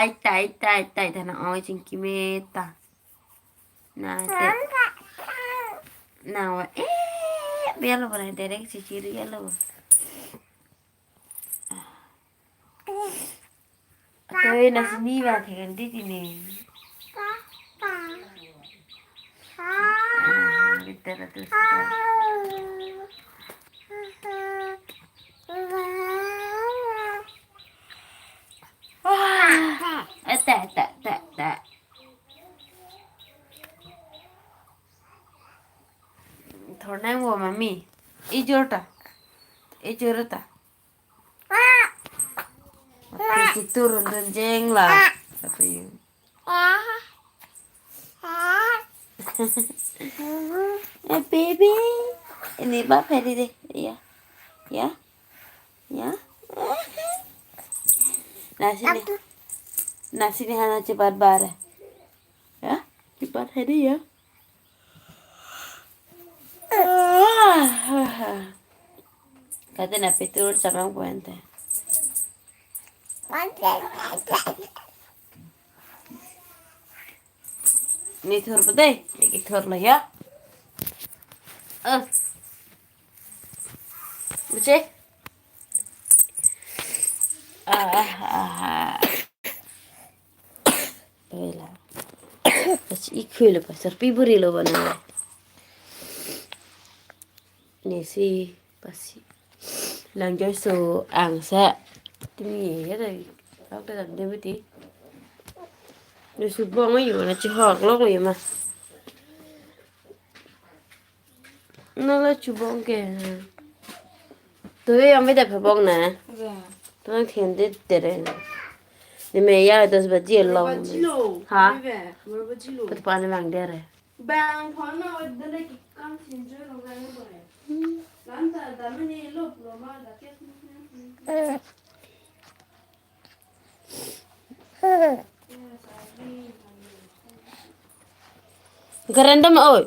Tai thằng oi chính kim ta na te nào biar lo pernah derek si ciri ya lo tôi là mi vào thì gần đi nè kita là tôi tệ थोड़ा वो mummy ये जोरता itu runtun jeng lah apa yun baby ini bapak ini deh ya nasi ni hana cepat bara ya cepat hari ya kata nak petur sarang puente ni thor bedai lagi thor lah ya Buce Bela pas ikut lepas serpi beri lo bana ni si pasi lanjut so angsa tumi ya dah aku dah dia beti ni subang ayu na cihak lo ya mas nala chubong ke tôi yang beda phobong na tôi thiền để tere ni me ya 10 baje lo ha pat pan mang dere bang phone odda ki kam sinjo lo gan bore lanta damani lo ma da ke garandam oi